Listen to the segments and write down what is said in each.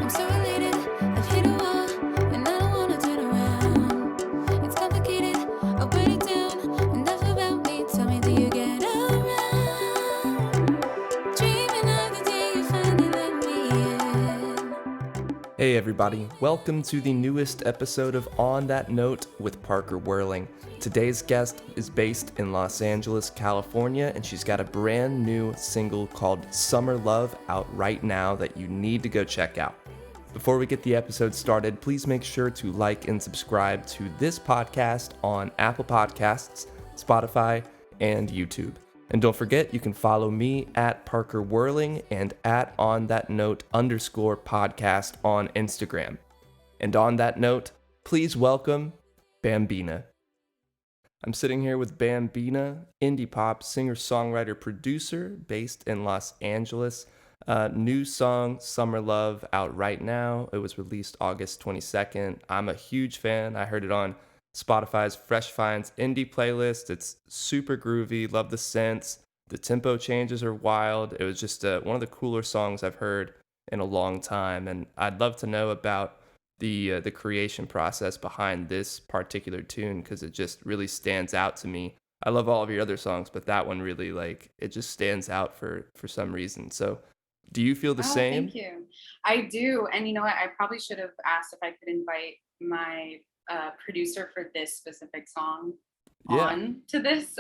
I'm so elated, I've hit a wall, and I don't wanna turn around. It's complicated, I'll break it down. Enough about me, tell me, do you get around? Dreaming of the day you finally let me in. Hey everybody, welcome to the newest episode of On That Note with Parker Whirling. Today's guest is based in Los Angeles, California, and she's got a brand new single called Summer Love out right now that you need to go check out. Before we get the episode started, please make sure to like and subscribe to this podcast on Apple Podcasts, Spotify, and YouTube. And don't forget, you can follow me at Parker Whirling and at On That Note _podcast on Instagram. And on that note, please welcome Bambina. I'm sitting here with Bambina, indie pop singer-songwriter producer based in Los Angeles. New song, Summer Love, out right now. It was released August 22nd. I'm a huge fan. I heard it on Spotify's Fresh Finds indie playlist. It's super groovy. Love the synths. The tempo changes are wild. It was just one of the cooler songs I've heard in a long time. And I'd love to know about the creation process behind this particular tune, because it just really stands out to me. I love all of your other songs, but that one really, it just stands out for some reason. So do you feel the same? Thank you. I do. And you know what? I probably should have asked if I could invite my producer for this specific song on to this,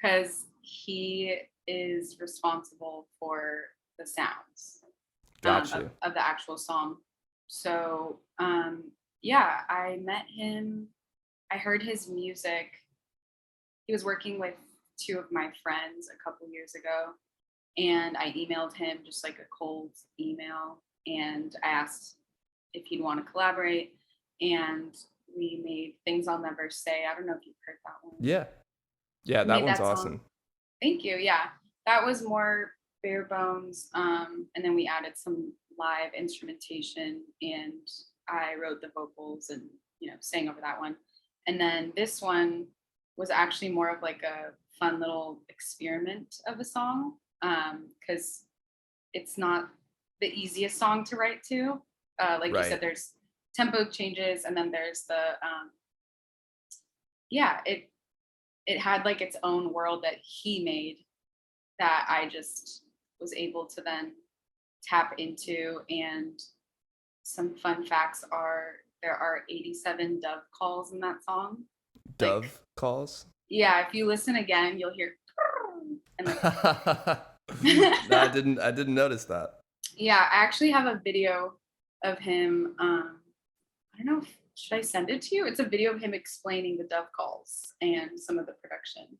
because he is responsible for the sounds of the actual song. So I met him. I heard his music. He was working with two of my friends a couple years ago, and I emailed him just like a cold email, and I asked if he'd want to collaborate, and we made Things I'll Never Say. I don't know if you've heard that one. Yeah, that one's awesome. Thank you. Yeah, that was more bare bones, and then we added some live instrumentation, and I wrote the vocals and sang over that one. And then this one was actually more of like a fun little experiment of a song, because it's not the easiest song to write to. Like you said, there's tempo changes, and then there's the it had like its own world that he made that I just was able to then tap into. And some fun facts are there are 87 dove calls in that song. Dove calls? Yeah, if you listen again, you'll hear and No, I didn't notice that. Yeah, I actually have a video of him. I don't know, should I send it to you? It's a video of him explaining the dove calls and some of the production.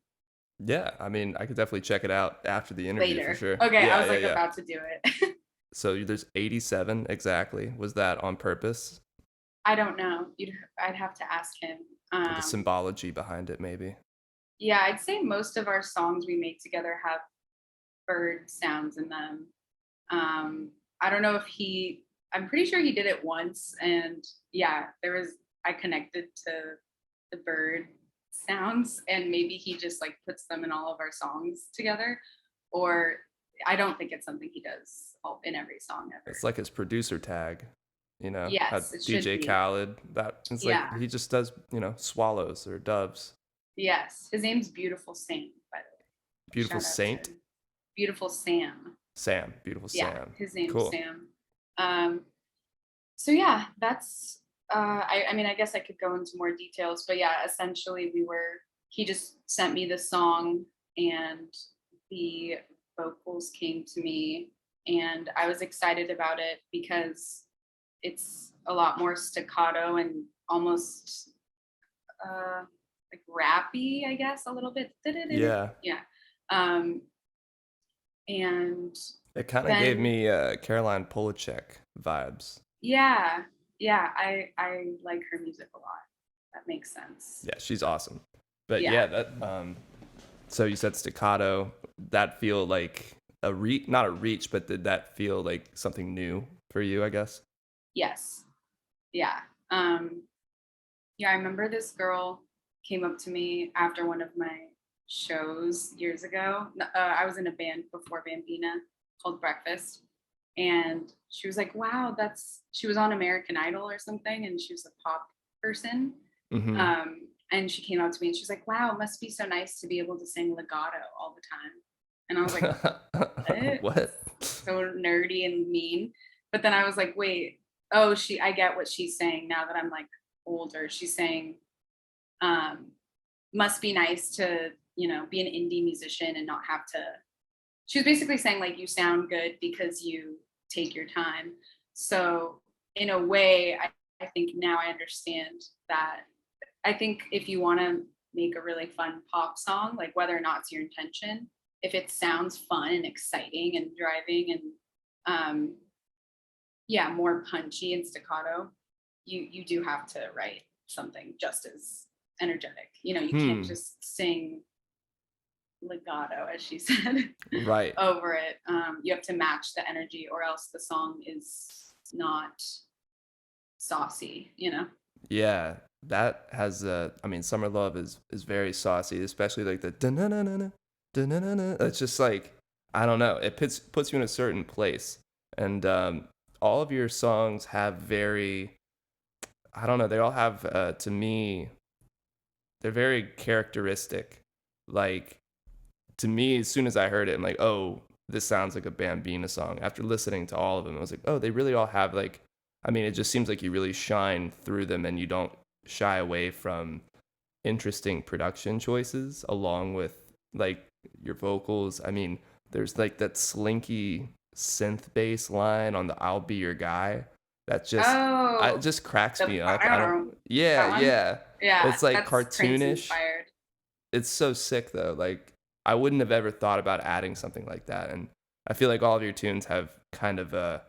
Yeah, I mean, I could definitely check it out after the interview later. for sure. Okay, yeah, I was about to do it. So there's 87 exactly. Was that on purpose? I don't know. I'd have to ask him. The symbology behind it, maybe. Yeah, I'd say most of our songs we make together have bird sounds in them. I don't know if I'm pretty sure he did it once, and I connected to the bird sounds, and maybe he just like puts them in all of our songs together, or I don't think it's something he does in every song ever. It's like his producer tag, Yes, it DJ should be. Khaled. It's like he just does, swallows or doves. Yes, his name's Beautiful Saint, by the way. Beautiful Saint? Beautiful Sam. Sam, Beautiful Sam. His name's cool. Sam. So yeah, that's I mean, I guess I could go into more details, but yeah, essentially he just sent me the song, and the vocals came to me, and I was excited about it because it's a lot more staccato and almost like rappy, I guess, a little bit. Yeah. And it kind of gave me Caroline Polachek vibes. Yeah, I like her music a lot. That makes sense. Yeah, she's awesome. But that so you said staccato. That feel like not a reach, but did that feel like something new for you, I guess? Yes. Yeah. I remember this girl came up to me after one of my shows years ago. I was in a band before Bambina called Breakfast, and she was like, wow, she was on American Idol or something, and she was a pop person. Mm-hmm. And she came up to me and she's like, wow, it must be so nice to be able to sing legato all the time. And I was like, what? What? So nerdy and mean. But then I was like, wait, I get what she's saying now that I'm like older. She's saying, must be nice to, be an indie musician and not have to. She was basically saying, like, you sound good because you take your time. So in a way, I think now I understand that. I think if you want to make a really fun pop song, like whether or not it's your intention, if it sounds fun and exciting and driving and more punchy and staccato, you do have to write something just as energetic. You can't just sing legato, as she said, Right. over it. You have to match the energy, or else the song is not saucy. Yeah, that has I mean, Summer Love is very saucy, especially like the da-na-na-na-na, da-na-na-na. It's just like, I don't know, it puts you in a certain place. And all of your songs have very, I don't know, they all have to me, they're very characteristic. Like, to me, as soon as I heard it, I'm like, oh, this sounds like a Bambina song. After listening to all of them, I was like, oh, they really all have like, I mean, it just seems like you really shine through them and you don't shy away from interesting production choices along with like your vocals. I mean, there's like that slinky synth bass line on the I'll Be Your Guy. That just, it just cracks me up. I don't, that one? yeah. Yeah, It's like that's Prince cartoonish. inspired. It's so sick though. Like, I wouldn't have ever thought about adding something like that. And I feel like all of your tunes have kind of a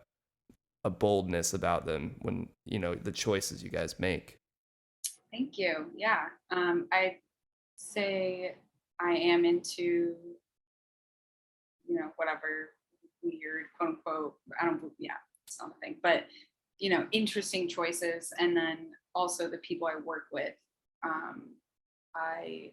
boldness about them when, the choices you guys make. Thank you. Yeah. I say I am into, whatever weird, quote unquote, I don't, yeah, it's not a thing, but, interesting choices. And then also the people I work with, I,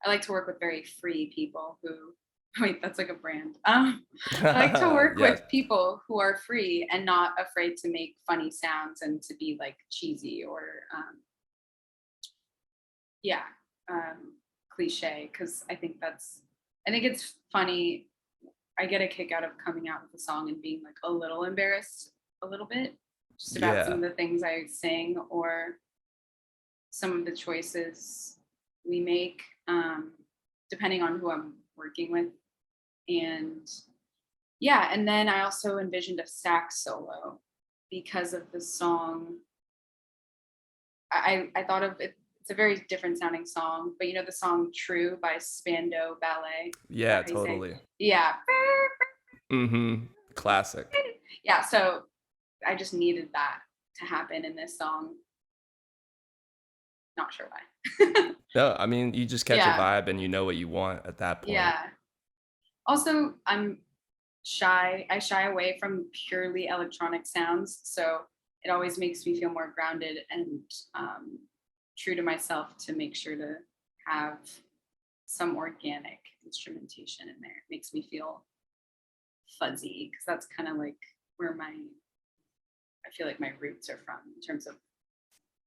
I like to work with very free people who, wait, that's like a brand. I like to work Yes. with people who are free and not afraid to make funny sounds and to be like cheesy or, cliche. Cause I think it's funny. I get a kick out of coming out with a song and being like a little embarrassed a little bit just about some of the things I sing or some of the choices we make, depending on who I'm working with. And and then I also envisioned a sax solo because of the song. I thought of it, it's a very different sounding song, but the song True by Spandau Ballet. Yeah, totally. Yeah. Mm-hmm. Classic. Yeah, so I just needed that to happen in this song. Not sure why. No, I mean, you just catch a vibe and you know what you want at that point. Yeah. Also, I'm shy. I shy away from purely electronic sounds. So it always makes me feel more grounded and true to myself to make sure to have some organic instrumentation in there. It makes me feel fuzzy because that's kind of like where I feel like my roots are from in terms of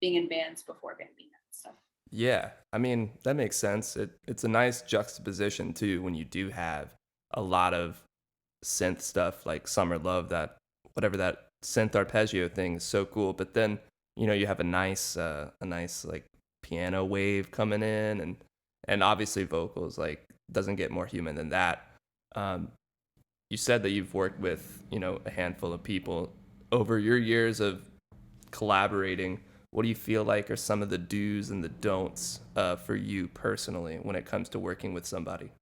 being in bands before Bambina and stuff. Yeah, I mean, that makes sense. It's a nice juxtaposition too when you do have a lot of synth stuff like Summer Love, that synth arpeggio thing is so cool. But then, you have a nice like piano wave coming in and obviously vocals, like, doesn't get more human than that. You said that you've worked with, a handful of people over your years of collaborating. What do you feel like are some of the do's and the don'ts for you personally when it comes to working with somebody?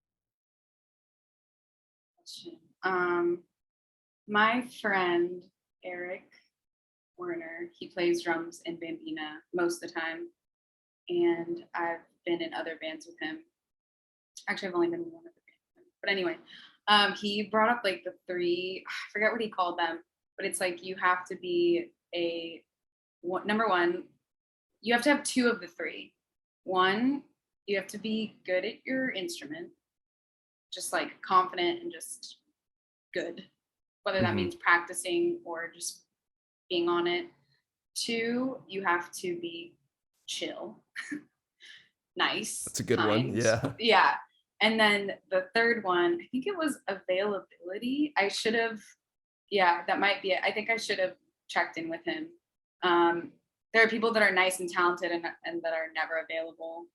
My friend Eric Werner, he plays drums in Bambina most of the time, and I've been in other bands with him. Actually, I've only been in one other band with him. But anyway, he brought up like the three, I forget what he called them, but it's like you have to be number one, you have to have two of the three. One, you have to be good at your instrument, just like confident and just good, whether that means practicing or just being on it. 2, you have to be chill, nice, That's a good one. kind. Yeah. Yeah. And then the third one, I think it was availability. I should have, yeah, that might be it. I think I should have checked in with him. There are people that are nice and talented and that are never available,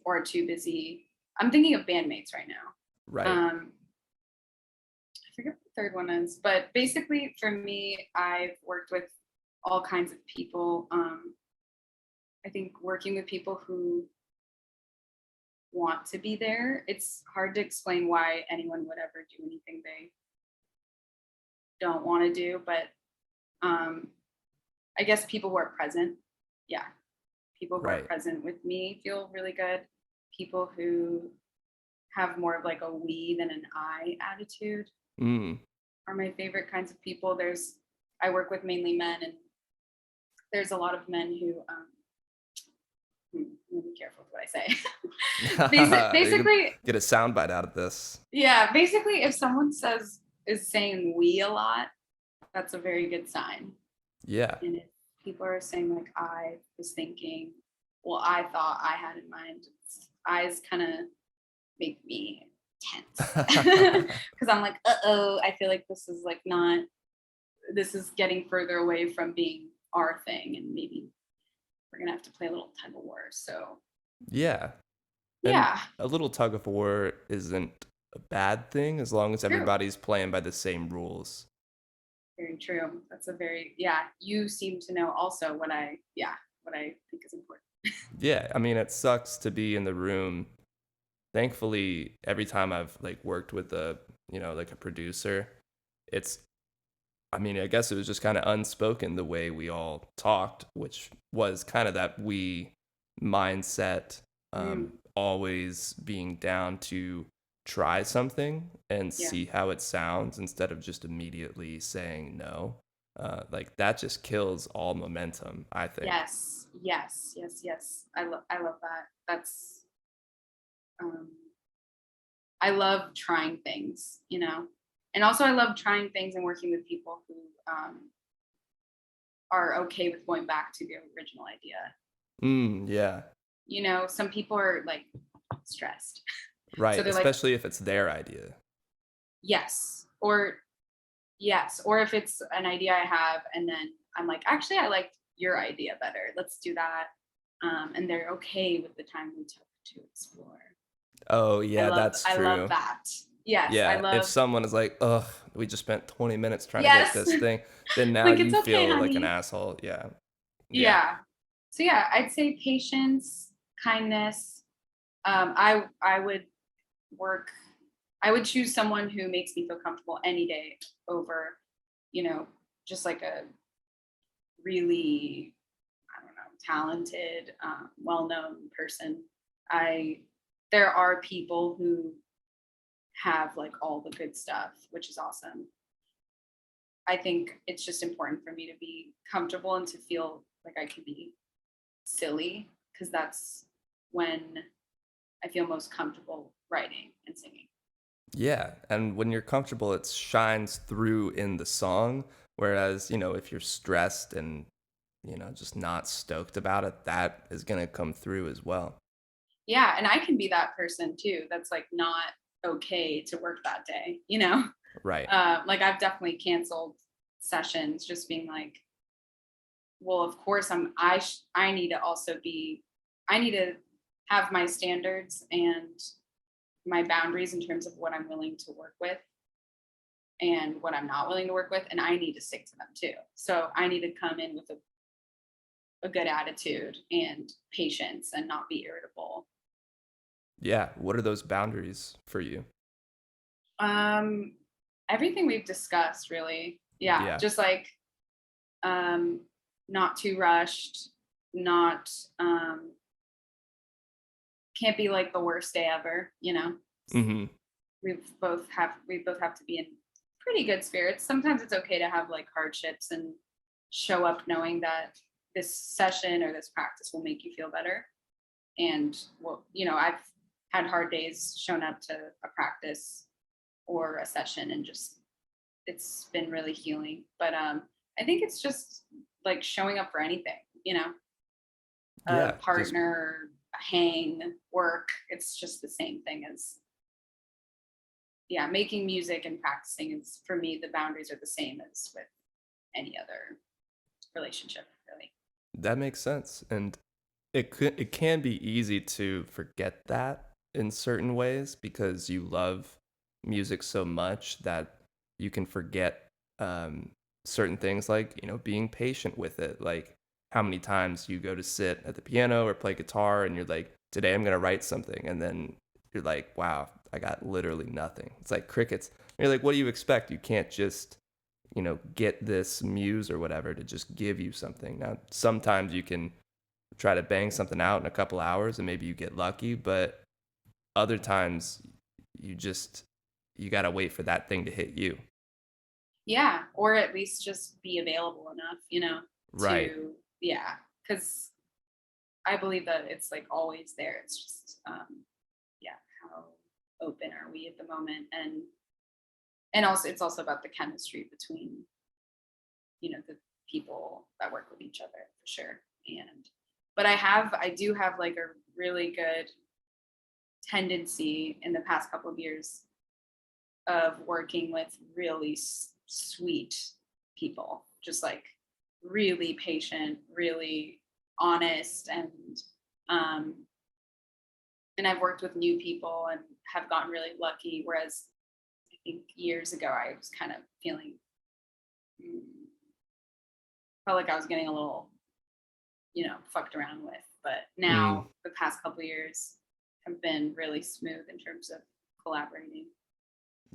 or too busy. I'm thinking of bandmates right now. Right. I forget what the third one is, but basically for me, I've worked with all kinds of people. I think working with people who want to be there, it's hard to explain why anyone would ever do anything they don't want to do, but I guess people who are present, yeah, people who are present with me feel really good. People who have more of like a we than an I attitude are my favorite kinds of people. I work with mainly men, and there's a lot of men who let me be careful with what I say. Basically, get a soundbite out of this. Yeah, basically, if someone is saying we a lot, that's a very good sign. Yeah. And if people are saying like I was thinking, well, I thought, I had in mind, I's kind of make me tense because I'm like, I feel like this is like not. This is getting further away from being our thing, and maybe we're gonna have to play a little tug of war. So yeah. And a little tug of war isn't a bad thing as long as everybody's playing by the same rules. Very true. That's a very, you seem to know also what I think is important. Yeah, I mean, it sucks to be in the room. Thankfully, every time I've like worked with like a producer, I guess it was just kind of unspoken the way we all talked, which was kind of that we mindset, always being down to try something and see how it sounds instead of just immediately saying no. Like that just kills all momentum, I think. Yes. I love that. That's I love trying things, and also I love trying things and working with people who are okay with going back to the original idea. Yeah. Some people are like stressed. Right, so especially if it's their idea. Yes, or if it's an idea I have and then I'm like, actually, I liked your idea better. Let's do that. And they're okay with the time we took to explore. Oh, yeah, that's true. I love that. Yes, yeah, if someone is like, ugh, we just spent 20 minutes trying to get this thing, then now like, you okay, feel honey. like an asshole. Yeah. So I'd say patience, kindness. I would choose someone who makes me feel comfortable any day over, just like a really, I don't know, talented, well-known person. There are people who have like all the good stuff, which is awesome. I think it's just important for me to be comfortable and to feel like I can be silly, because that's when I feel most comfortable writing and singing. Yeah, and when you're comfortable, it shines through in the song. Whereas, if you're stressed and, just not stoked about it, that is going to come through as well. Yeah, and I can be that person too. That's like not okay to work that day, Right. Like I've definitely canceled sessions just being like, well, of course I need to have my standards and my boundaries in terms of what I'm willing to work with and what I'm not willing to work with, and I need to stick to them too. So I need to come in with a good attitude and patience and not be irritable. Yeah. What are those boundaries for you? Everything we've discussed, really. Yeah. Just like not too rushed, not can't be like the worst day ever, Mm-hmm. we both have to be in pretty good spirits. Sometimes it's okay to have like hardships and show up knowing that this session or this practice will make you feel better. And I've had hard days, shown up to a practice or a session, and just it's been really healing. But I think it's just like showing up for anything, a Yeah, partner, a hang, work. It's just the same thing as making music and practicing is, for me, the boundaries are the same as with any other relationship, really. that makes sense. And it can be easy to forget that in certain ways because you love music so much that you can forget certain things like, being patient with it. Like how many times you go to sit at the piano or play guitar and you're like, today I'm going to write something. And then you're like, wow, I got literally nothing. It's like crickets. And you're like, what do you expect? You can't just, get this muse or whatever to just give you something. Now, sometimes you can try to bang something out in a couple hours and maybe you get lucky, but other times you got to wait for that thing to hit you. Yeah, or at least just be available enough, Right. because I believe that it's like always there. It's just how open are we at the moment, and also it's also about the chemistry between the people that work with each other, for sure. But I do have like a really good tendency in the past couple of years of working with really sweet people, just like really patient, really honest, and I've worked with new people and have gotten really lucky. Whereas I think years ago I was kind of feeling felt like I was getting a little fucked around with. But now the past couple of years have been really smooth in terms of collaborating.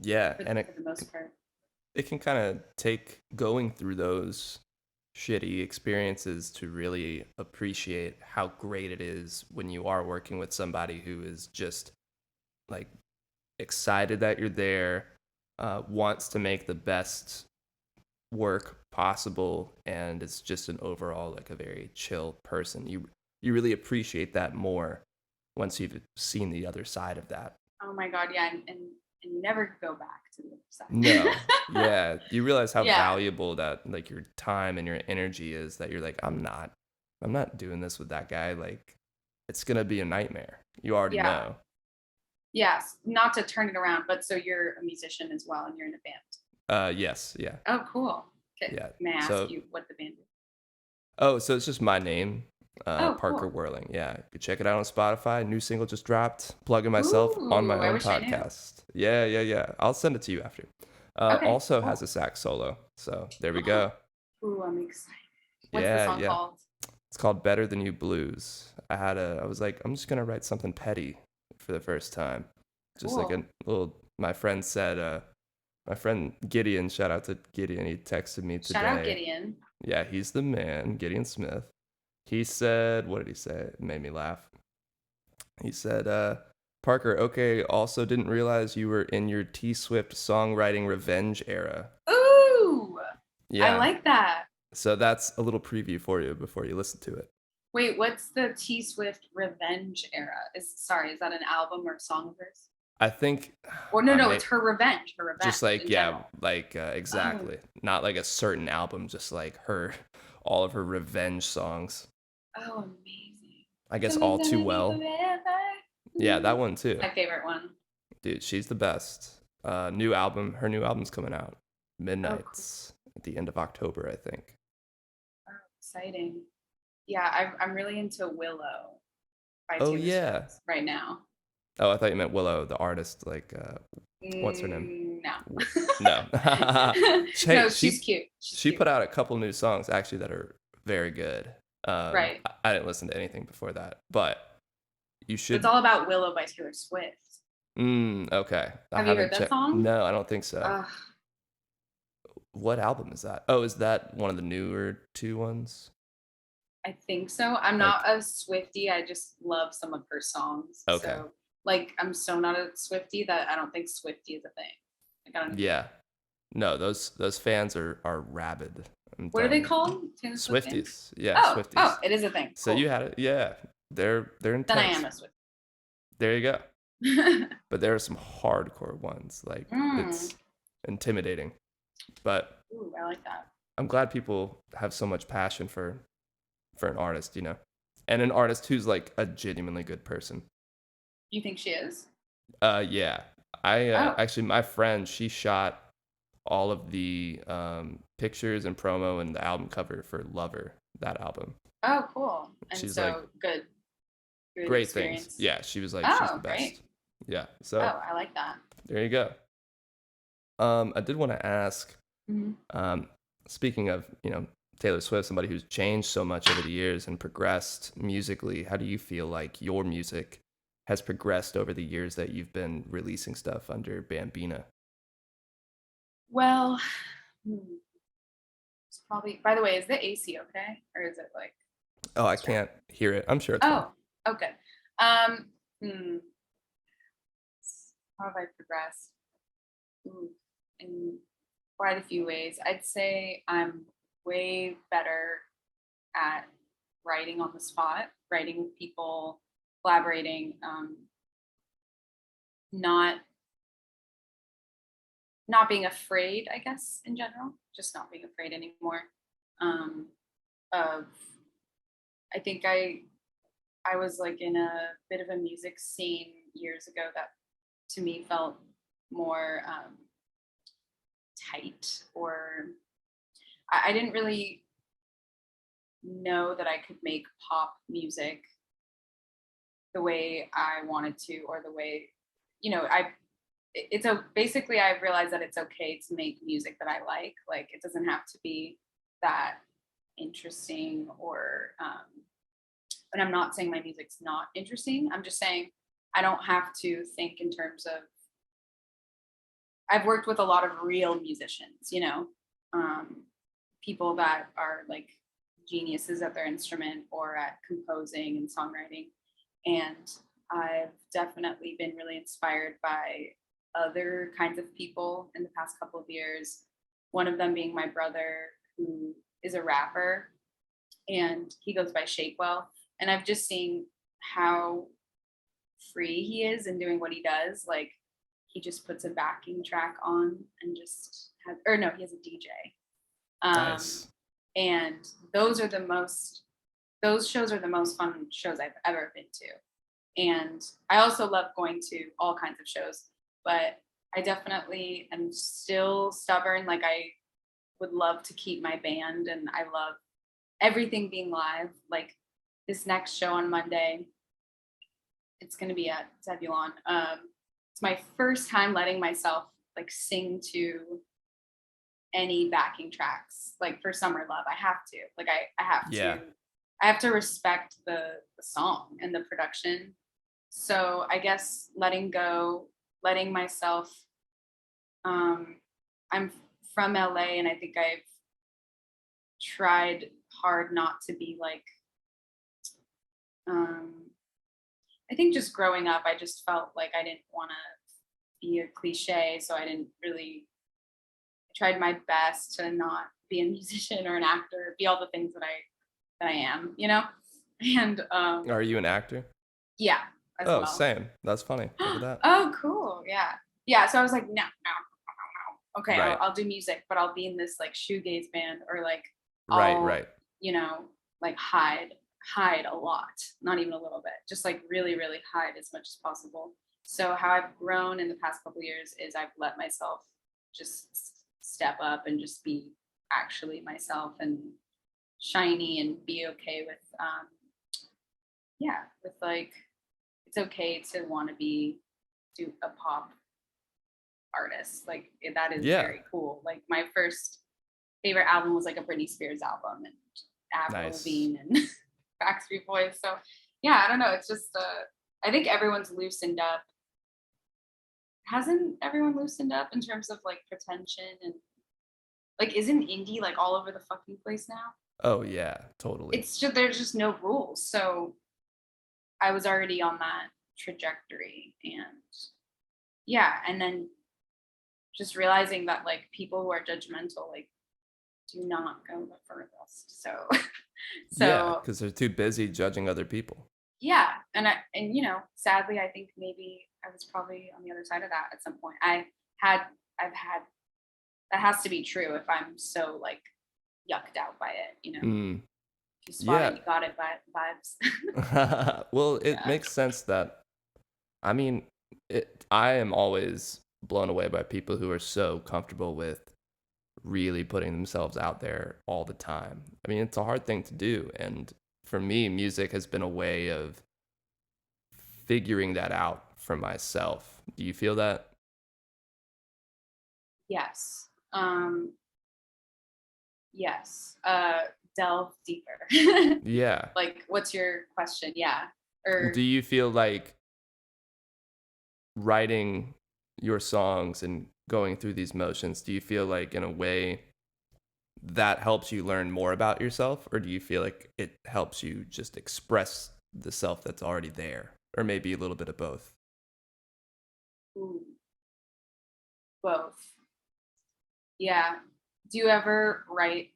Yeah, For and the most part. it can kind of take going through those shitty experiences to really appreciate how great it is when you are working with somebody who is just like excited that you're there, wants to make the best work possible, and it's just an overall like a very chill person. You really appreciate that more once you've seen the other side of that. Oh my God, yeah, and you never go back to the other side. No, yeah, you realize how valuable that like your time and your energy is. That you're like, I'm not doing this with that guy. Like, it's gonna be a nightmare. You already know. Yes, not to turn it around, but so you're a musician as well, and you're in a band. Yes, yeah. Oh, cool. Okay. Yeah. May I ask you what the band is? Oh, so it's just my name, Parker cool. Whirling. Yeah, you can check it out on Spotify. New single just dropped. Plugging myself on my own podcast. Yeah. I'll send it to you after. Okay, also cool. has a sax solo. So there we go. Ooh, I'm excited. What's the song called? It's called Better Than You Blues. I was like, I'm just gonna write something petty for the first time. Just like a little. My friend said. My friend Gideon, shout out to Gideon. He texted me today. Shout out Gideon. Yeah, he's the man, Gideon Smith. He said, what did he say? It made me laugh. He said, Parker, okay, also didn't realize you were in your T Swift songwriting revenge era. Ooh! Yeah. I like that. So that's a little preview for you before you listen to it. Wait, what's the T Swift revenge era? Is that an album or a song of hers? I think. Or no, it's her revenge. Her revenge. Just like exactly. Not like a certain album, just like all of her revenge songs. Oh, amazing! I guess All Too Well. Yeah, that one too. My favorite one. Dude, she's the best. Her new album's coming out. Midnights at the end of October, I think. Oh, exciting! Yeah, I'm really into Willow by Taylor Swift right now. Oh, I thought you meant Willow, the artist. Like, what's her name? No. No, she's cute. She put out a couple new songs actually that are very good. Right. I didn't listen to anything before that, but you should. It's all about Willow by Taylor Swift. Okay. Have you heard that song? No, I don't think so. What album is that? Oh, is that one of the newer two ones? I think so. I'm not a Swiftie. I just love some of her songs. Okay. So, like, I'm so not a Swiftie that I don't think Swiftie is a thing. Like, I don't know. Yeah. No, those fans are rabid. What are they called? Swifties. Yeah, Swifties. Oh, it is a thing. So cool. You had it. Yeah. They're intense. Then I am a Swiftie. There you go. but there are some hardcore ones. Like it's intimidating, but Ooh, I like that. I'm glad people have so much passion for an artist, and an artist who's like a genuinely good person. You think she is? Yeah. I Oh, actually, my friend, she shot all of the pictures and promo and the album cover for Lover, that album. oh, cool. And She's like, so good great things. experience. Yeah, she was like, she's the Oh, great. best. Yeah. So Oh, I like that. there you go. I did want to ask, Hmm. speaking of, Taylor Swift, somebody who's changed so much over the years and progressed musically, how do you feel like your music has progressed over the years that you've been releasing stuff under Bambina? Well, hmm, it's probably. By the way, is the AC okay, or is it like Oh, I strong? can't hear it. I'm sure it's fine. Oh, okay. Um, hmm, how have I progressed? Ooh, in quite a few ways. I'd say I'm way better at writing on the spot, writing with people, collaborating, not not being afraid, I guess, in general, just not being afraid anymore. Um, of I think I was like in a bit of a music scene years ago that to me felt more tight, or I didn't really know that I could make pop music the way I wanted to, or the way, I it's a basically I realized that it's okay to make music that I like. Like it doesn't have to be that interesting, or and I'm not saying my music's not interesting. I'm just saying I don't have to think in terms of. I've worked with a lot of real musicians, people that are like geniuses at their instrument or at composing and songwriting. And I've definitely been really inspired by other kinds of people in the past couple of years. One of them being my brother, who is a rapper, and he goes by Shakewell. And I've just seen how free he is in doing what he does. Like he just puts a backing track on and just has, or no, he has a DJ. Um, Nice. and those are those shows are the most fun shows I've ever been to. And I also love going to all kinds of shows, but I definitely am still stubborn. Like I would love to keep my band, and I love everything being live. Like this next show on Monday, it's going to be at Zebulon. It's my first time letting myself like sing to any backing tracks. Like for Summer Love, I have to. Like I have Yeah. to. I have to respect the song and the production. So I guess letting go, letting myself. I'm from LA, and I think I've tried hard not to be like. I think just growing up, I just felt like I didn't want to be a cliche, so I didn't really. I tried my best to not be a musician or an actor, be all the things that I am, And Are you an actor? yeah, as Oh, well. same. That's funny. Look at that. Oh, cool. Yeah. Yeah. So I was like, no, no, no, no. Okay, Right. I'll do music, but I'll be in this like shoegaze band, or like Right, I'll, right. like hide a lot, not even a little bit, just like really, really hide as much as possible. So how I've grown in the past couple of years is I've let myself just step up and just be actually myself and shiny, and be okay with with like it's okay to want to do a pop artist. Like that is Yeah. very cool. Like my first favorite album was like a Britney Spears album, and Avril Nice. Lavigne and Backstreet Boys. So yeah, I don't know. It's just I think everyone's loosened up. Hasn't everyone loosened up in terms of like pretension, and like isn't indie like all over the fucking place now? Oh, yeah, totally. It's just there's just no rules. So I was already on that trajectory, and yeah, and then just realizing that like people who are judgmental like do not go the furthest. So Yeah, so because they're too busy judging other people. yeah, and sadly I think maybe I was probably on the other side of that at some point. I've had that has to be true if I'm so like yucked out by it, you know. Mm, If you spot yeah. it, you got it vibes. Well, it Yeah. makes sense that, I mean, I am always blown away by people who are so comfortable with really putting themselves out there all the time. I mean, it's a hard thing to do. And for me, music has been a way of figuring that out for myself. Do you feel that? Yes. Yes. Delve deeper. Yeah. Like, what's your question? Yeah. Or Do you feel like writing your songs and going through these motions, do you feel like in a way that helps you learn more about yourself, or do you feel like it helps you just express the self that's already there, or maybe a little bit of both? ooh, both. Yeah. Do you ever write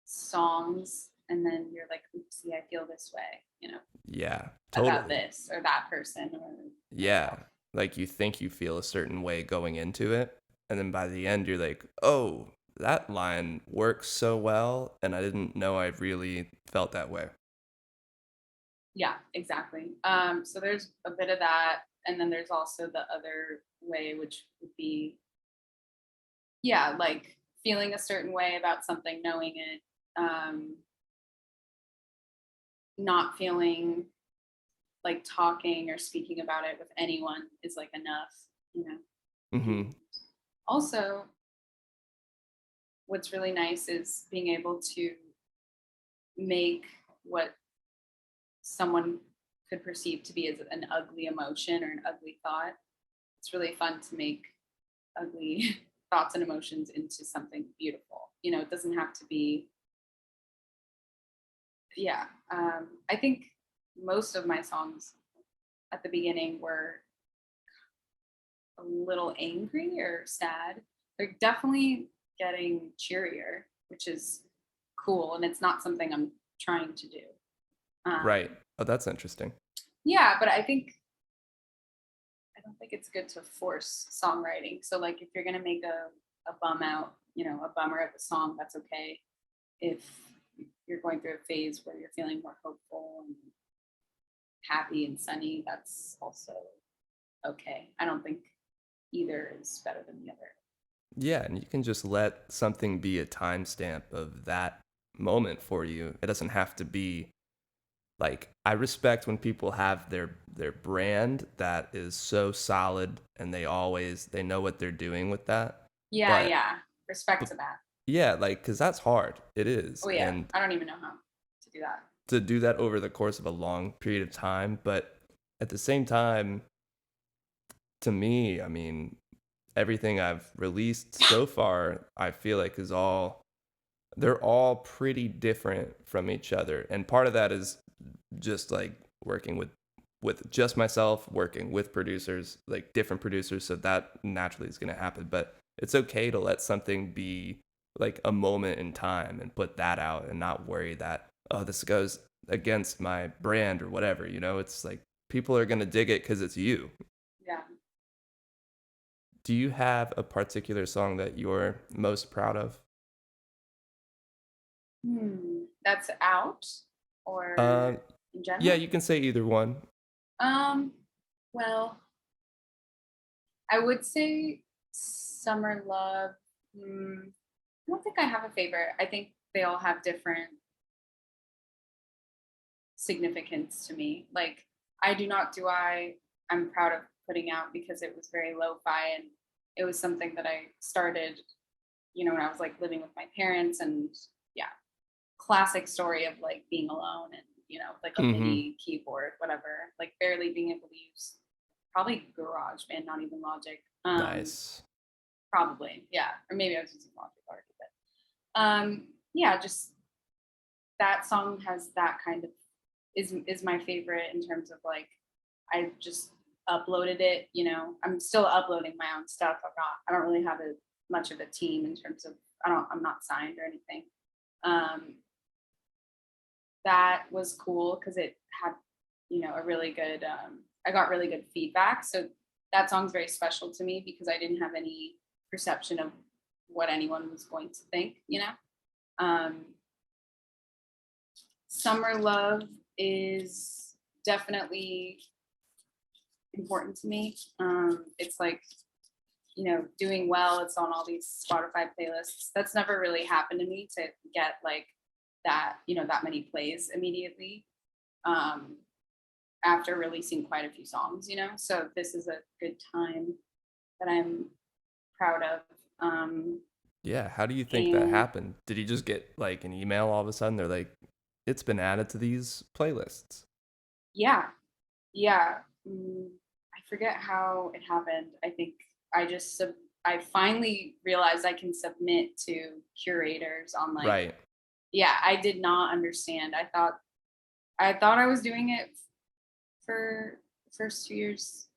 songs and then you're like, oopsie, I feel this way, you know, Yeah, about totally. this or that person or Yeah, myself? like you think you feel a certain way going into it, and then by the end you're like, oh, that line works so well, and I didn't know I really felt that way. Yeah, exactly. So there's a bit of that. And then there's also the other way, which would be, yeah, like feeling a certain way about something, knowing it, not feeling like talking or speaking about it with anyone is like enough, you know. And Mm-hmm. also, what's really nice is being able to make what someone could perceive to be as an ugly emotion or an ugly thought. It's really fun to make ugly thoughts and emotions into something beautiful. You know, it doesn't have to be, yeah. I think most of my songs at the beginning were a little angry or sad. They're definitely getting cheerier, which is cool. And it's not something I'm trying to do. Right. Um, Oh, that's interesting. yeah, but I don't think it's good to force songwriting. So like if you're gonna make a bum out, you know, a bummer of a song, that's okay. If you're going through a phase where you're feeling more hopeful and happy and sunny, that's also okay. I don't think either is better than the other. Yeah, and you can just let something be a timestamp of that moment for you. It doesn't have to be like, I respect when people have their brand that is so solid and they know what they're doing with that. Yeah, But yeah. Respect but to that. yeah, like cuz that's hard. It is. Oh yeah. And I don't even know how to do that. to do that over the course of a long period of time, but at the same time, to me, I mean, everything I've released so far, I feel like is all they're all pretty different from each other. And part of that is just like working with just myself, working with producers, like different producers, so that naturally is going to happen. But it's okay to let something be like a moment in time and put that out and not worry that, oh, this goes against my brand or whatever, you know? It's like people are going to dig it cuz it's you. Yeah. Do you have a particular song that you're most proud of? That's out or Um in yeah, general? you can say either one. Um, well, I would say Summer Love. I don't think I have a favorite. I think they all have different significance to me. Like, I Do Not Do I'm proud of putting out because it was very lo-fi and it was something that I started, you know, when I was like living with my parents and yeah, classic story of like being alone and, you know, like a Mhm. MIDI keyboard, whatever, like barely being able to use probably GarageBand, not even Logic. Nice. Probably, yeah. Or maybe I was using Logic already, but yeah, just that song has that kind of is my favorite in terms of like I just uploaded it, you know. I'm still uploading my own stuff. I don't really have much of a team in terms of I'm not signed or anything. Um that was cool because it had, you know, a really good I got really good feedback. So that song's very special to me because I didn't have any perception of what anyone was going to think, you know? Summer Love is definitely important to me. It's like, you know, doing well. It's on all these Spotify playlists. That's never really happened to me to get like that, you know, that many plays immediately after releasing quite a few songs, you know? So this is a good time that I'm proud of. Yeah, how do you think that happened? Did you just get like an email all of a sudden? They're like, it's been added to these playlists. Yeah. I forget how it happened. I think I finally realized I can submit to curators on like, Right. Yeah, I did not understand. I thought I was doing it for the first 2 years.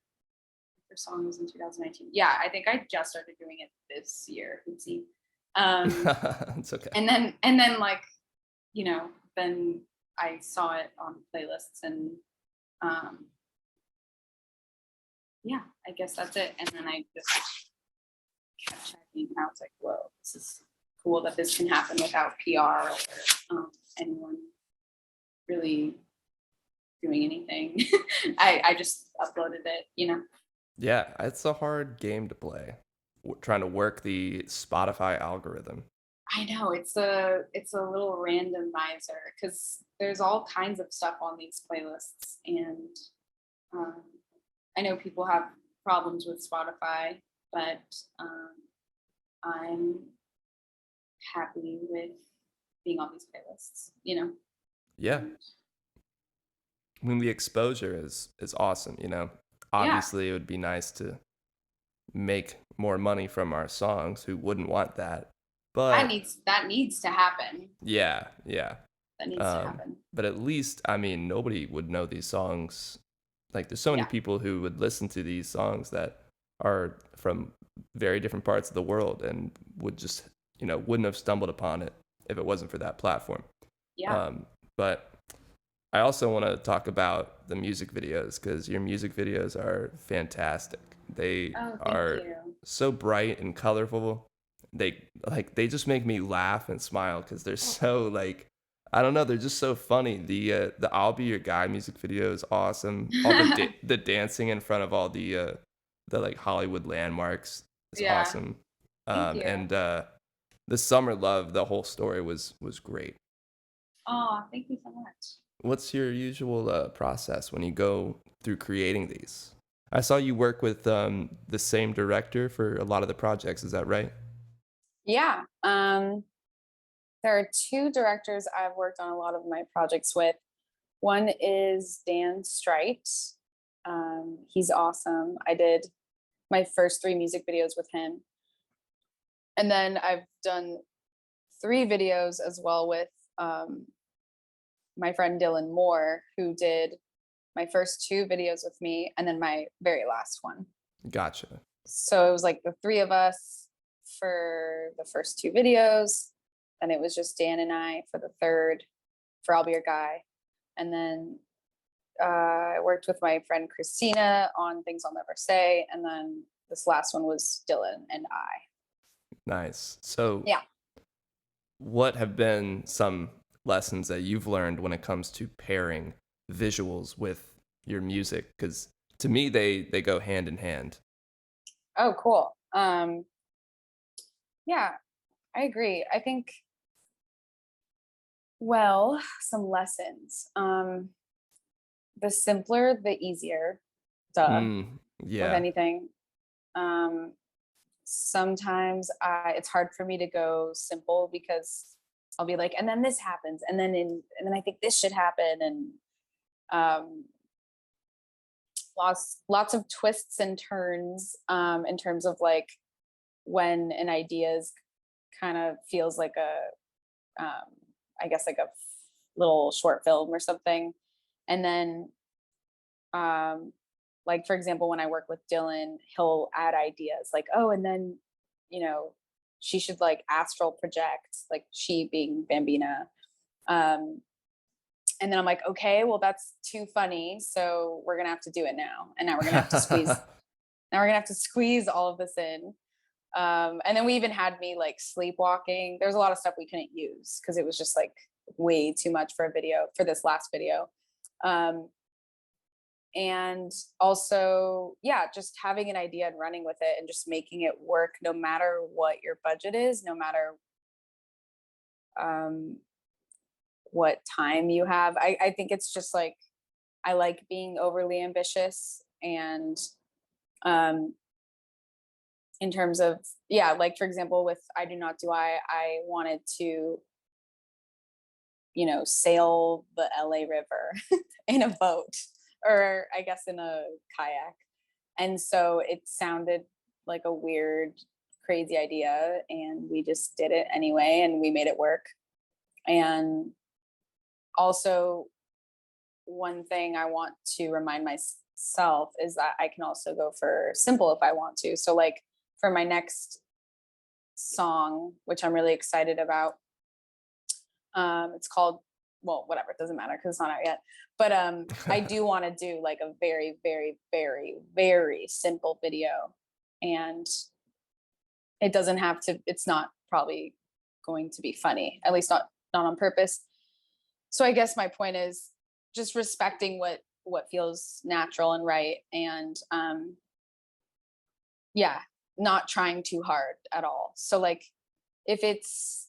The first song was in 2019. Yeah, I think I just started doing it this year. Oopsie. It's okay. And then like, you know, then I saw it on playlists and yeah, I guess that's it. And then I just kept checking and I was like, whoa, this is cool that this can happen without PR or anyone really doing anything. I just uploaded it, you know? Yeah, it's a hard game to play, trying to work the Spotify algorithm. I know it's a little randomizer because there's all kinds of stuff on these playlists, and I know people have problems with Spotify, but I'm happy with being on these playlists, you know? Yeah. I mean, the exposure is awesome, you know. Yeah. Obviously, it would be nice to make more money from our songs. Who wouldn't want that? But that needs to happen. yeah. That needs to happen. But at least, I mean, nobody would know these songs. Like, there's so many people who would listen to these songs that are from very different parts of the world and would just, you know, wouldn't have stumbled upon it if it wasn't for that platform. Yeah. But I also want to talk about the music videos because your music videos are fantastic. They are so bright and colorful. They just make me laugh and smile because they're so like, I don't know, they're just so funny. The I'll Be Your Guy music video is awesome. All the dancing in front of all the like Hollywood landmarks is awesome. Thank you. And the Summer Love, the whole story was great. Oh, thank you so much. What's your usual process when you go through creating these? I saw you work with the same director for a lot of the projects. Is that right? Yeah. There are two directors I've worked on a lot of my projects with. One is Dan Streit. He's awesome. I did my first 3 music videos with him. And then I've done 3 videos as well with my friend Dylan Moore, who did my first 2 videos with me and then my very last one. Gotcha. So it was like the 3 of us for the first 2 videos. And it was just Dan and I for the third, for I'll Be Your Guy. And then I worked with my friend Christina on Things I'll Never Say. And then this last one was Dylan and I. Nice. So yeah, what have been some lessons that you've learned when it comes to pairing visuals with your music? Because to me, they go hand in hand. Oh, cool. Yeah, I agree. I think, well, some lessons. The simpler, the easier. Duh. Yeah. With anything. Sometimes it's hard for me to go simple because I'll be like, and then this happens, and then I think this should happen, and lots of twists and turns in terms of like when an idea is kind of feels like a I guess like a little short film or something. And then like, for example, when I work with Dylan, he'll add ideas like, oh, and then, you know, she should like astral project, like she being Bambina. And then I'm like, okay, well, that's too funny. So we're going to have to do it now. And now we're going to have to squeeze all of this in. And then we even had me like sleepwalking. There's a lot of stuff we couldn't use because it was just like way too much for a video, for this last video. And also, yeah, just having an idea and running with it and just making it work no matter what your budget is, no matter what time you have. I think it's just like, I like being overly ambitious. And in terms of, yeah, like for example, with I Do Not Do I wanted to, you know, sail the LA River in a boat, or I guess in a kayak. And so it sounded like a weird, crazy idea. And we just did it anyway, and we made it work. And also, one thing I want to remind myself is that I can also go for simple if I want to. So like for my next song, which I'm really excited about, it's called, well, whatever, it doesn't matter because it's not out yet. But I do want to do like a very, very, very, very simple video. And it doesn't have to, it's not probably going to be funny, at least not on purpose. So I guess my point is just respecting what feels natural and right. And yeah, not trying too hard at all. So like if it's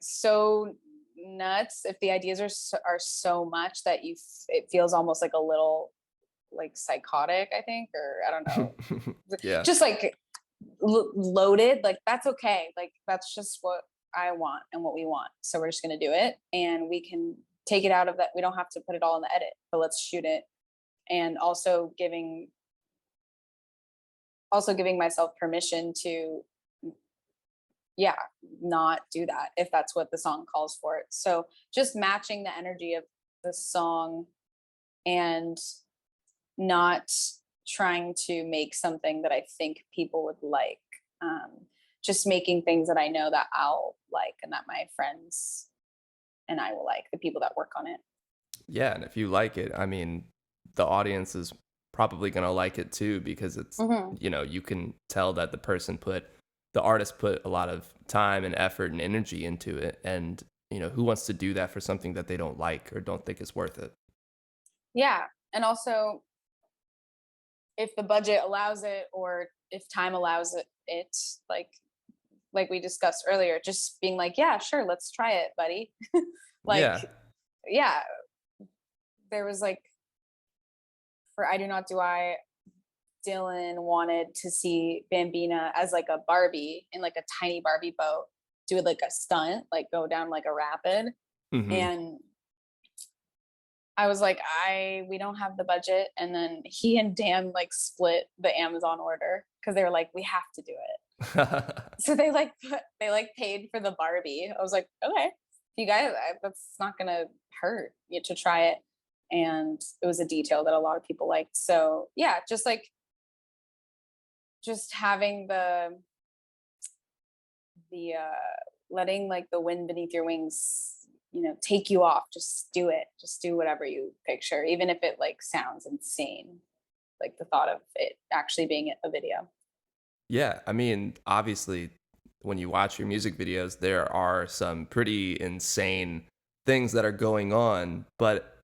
so nuts, if the ideas are so much that it feels almost like a little like psychotic, I think, or I don't know. Yeah. Just like loaded, like that's okay. Like that's just what I want and what we want. So we're just going to do it, and we can take it out of that. We don't have to put it all in the edit, but let's shoot it. And also giving myself permission to, yeah, not do that if that's what the song calls for it. So just matching the energy of the song and not trying to make something that I think people would like. Just making things that I know that I'll like and that my friends and I will like, the people that work on it. Yeah, and if you like it, I mean, the audience is probably going to like it too, because it's, you know, you can tell that the artist put a lot of time and effort and energy into it. And, you know, who wants to do that for something that they don't like or don't think is worth it? Yeah. And also, if the budget allows it, or if time allows it, like we discussed earlier, just being like, yeah, sure, let's try it, buddy. Like, yeah, there was like, for I Do Not Do I, Dylan wanted to see Bambina as like a Barbie in like a tiny Barbie boat, do like a stunt, like go down like a rapid. And I was like, we don't have the budget. And then he and Dan like split the Amazon order because they were like, we have to do it. So they paid for the Barbie. I was like, okay, you guys, that's not gonna hurt you to try it. And it was a detail that a lot of people liked. So yeah, just having the letting like the wind beneath your wings, you know, take you off. Just do it. Just do whatever you picture, even if it like sounds insane, like the thought of it actually being a video. Yeah, I mean, obviously, when you watch your music videos, there are some pretty insane things that are going on, but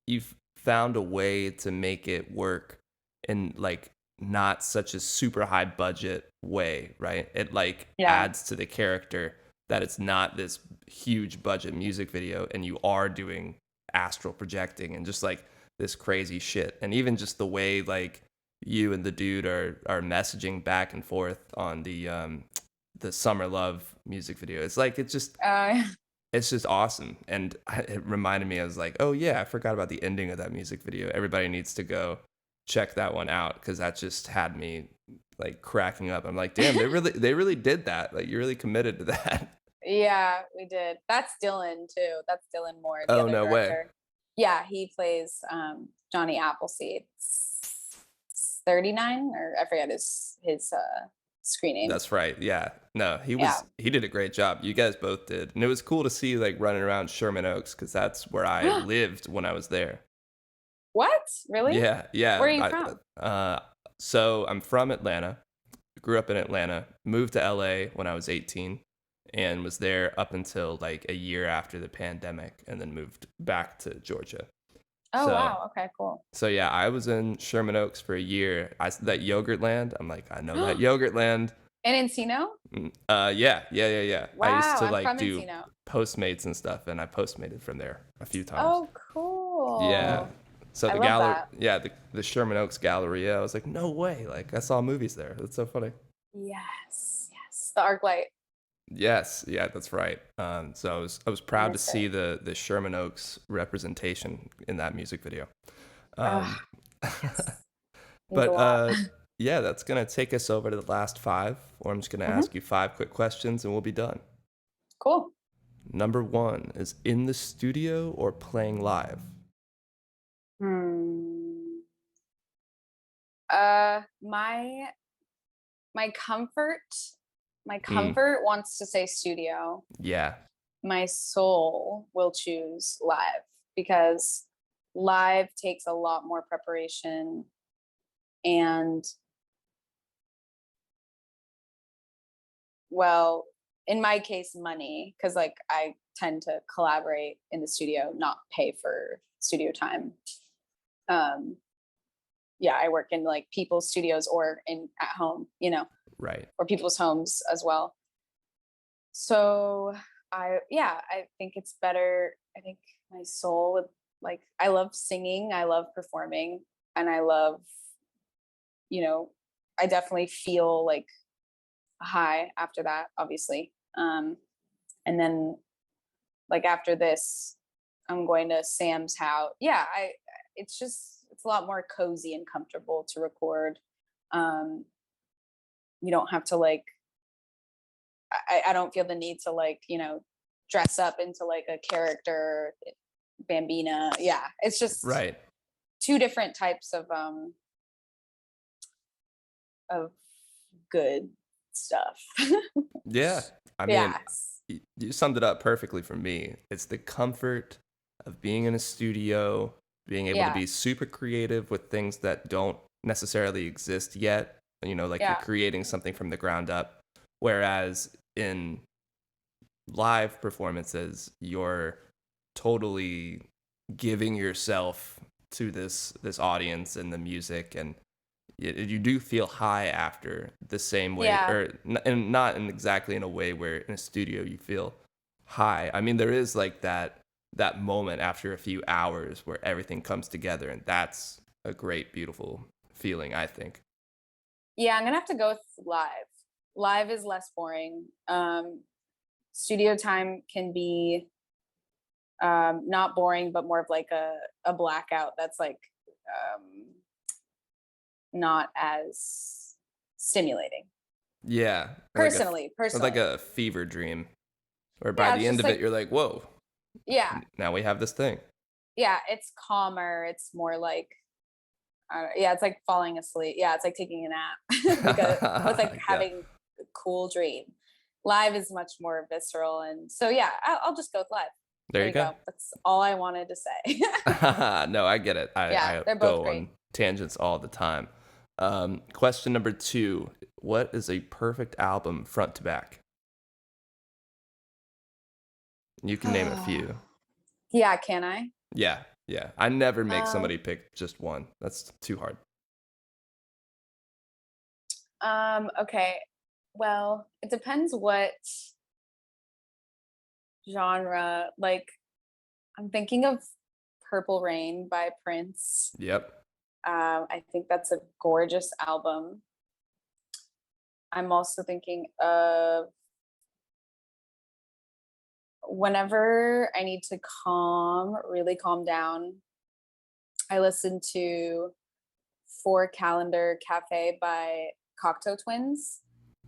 you've found a way to make it work in like not such a super high budget way, right? It like adds to the character that it's not this huge budget music video, and you are doing astral projecting and just like this crazy shit. And even just the way like you and the dude are messaging back and forth on the Summer Love music video. It's like it's just awesome. And it reminded me, I was like, oh yeah, I forgot about the ending of that music video. Everybody needs to go check that one out, because that just had me like cracking up. I'm like, damn, they really did that. Like, you're really committed to that. Yeah, we did. That's Dylan too. That's Dylan Moore. The Oh, other no director. way. Yeah, he plays Johnny Appleseed. 39, or I forget his screening. That's right. Yeah. No, Yeah. he did a great job. You guys both did. And it was cool to see like running around Sherman Oaks because that's where I lived when I was there. What? Really? Yeah. Yeah. Where are you from? So I'm from Atlanta, grew up in Atlanta, moved to LA when I was 18 and was there up until like a year after the pandemic and then moved back to Georgia. Oh, So, wow. Okay, cool. so yeah, I was in Sherman Oaks for a year. That Yogurt Land, I'm like, I know that Yogurt Land. And Encino? Yeah. I used Wow, to I'm like from do Encino. Postmates and stuff, and I Postmated from there a few times. Oh, cool. Yeah. So I the love gallery, that. yeah, the Sherman Oaks Galleria. I was like, no way! Like I saw movies there. That's so funny. Yes. The ArcLight. Yes, yeah, that's right. So I was proud to miss see the Sherman Oaks representation in that music video. Ugh, But means a lot. yeah, that's gonna take us over to the last five, or I'm just gonna Mhm. ask you five quick questions and we'll be done. Cool. Number one is in the studio or playing live? Hmm. My comfort, Mm, wants to say studio. yeah, My soul will choose live because live takes a lot more preparation and, well, in my case, money, because like I tend to collaborate in the studio, not pay for studio time. Um, yeah, I work in like people's studios or in at home, right. or people's homes as well. So I think it's better. I think my soul would like, I love singing, I love performing, and I love, I definitely feel like a high after that, obviously. And then like after this, I'm going to Sam's house. Yeah, it's a lot more cozy and comfortable to record. You don't have to like, I don't feel the need to like, dress up into like a character, Bambina. Yeah, it's just Right. two different types of good stuff. Yeah. I mean, Yes. you summed it up perfectly for me. It's the comfort of being in a studio, being able to Yeah. be super creative with things that don't necessarily exist yet. Like you're Yeah. creating something from the ground up. Whereas in live performances, you're totally giving yourself to this audience and the music, and you do feel high after the same way, Yeah. and not in exactly in a way where in a studio you feel high. I mean, there is like that moment after a few hours where everything comes together, and that's a great, beautiful feeling, I think. Yeah, I'm gonna have to go with live. Live is less boring. Studio time can be not boring, but more of like a blackout that's like um, not as stimulating. Yeah, Personally. like a fever dream, where by Yeah, the it's end just of it like, you're like, whoa, yeah, now we have this thing. yeah, it's calmer. It's more like, yeah, it's like falling asleep. Yeah, it's like taking a nap. It's like Yeah, having a cool dream. Live is much more visceral, and so yeah, I'll just go with live. there There you you go. go. That's all I wanted to say. No, I get it. Yeah, I they're both go great. on tangents all the time. Question number two: what is a perfect album front to back? You can name a few. Yeah, can I? Yeah. I never make Um, somebody pick just one. That's too hard. okay. Well, it depends what genre. Like, I'm thinking of Purple Rain by Prince. Yep. I think that's a gorgeous album. I'm also thinking of whenever I need to really calm down, I listen to Four Calendar Cafe by Cocteau Twins.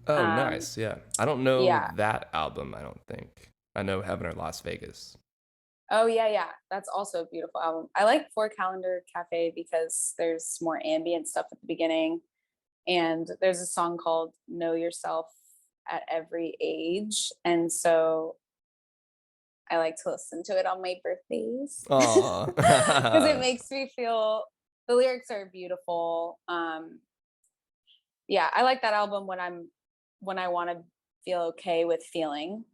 Oh, Um, nice. Yeah. I don't know yeah. that album, I don't think. I know Heaven or Las Vegas. Oh yeah. That's also a beautiful album. I like Four Calendar Cafe because there's more ambient stuff at the beginning, And there's a song called Know Yourself at Every Age. And so I like to listen to it on my birthdays Oh. because it makes me feel, the lyrics are beautiful. Yeah, I like that album when I want to feel okay with feeling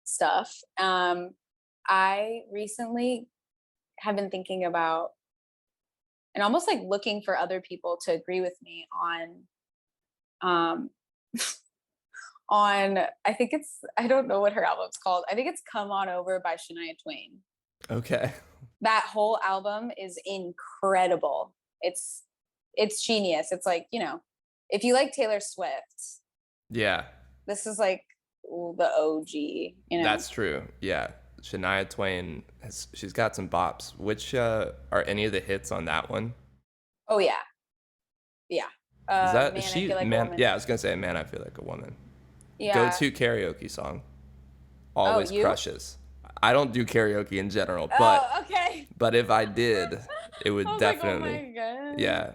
stuff. I recently have been thinking about and almost like looking for other people to agree with me on on I don't know what her album's called. I think it's Come On Over by Shania Twain. Okay. That whole album is incredible. It's genius. It's like, if you like Taylor Swift, Yeah, this is like the OG. that's true. Yeah. Shania Twain she's got some bops. Which are any of the hits on that one? Oh yeah. Yeah. Is that Man, is I she Feel Like a man? Woman. Yeah, I was gonna say Man, I Feel Like a Woman. Yeah. Go-to karaoke song. Always you? crushes. I don't do karaoke in general, Oh, okay. but if I did, it would I was definitely. like, oh my God. Yeah,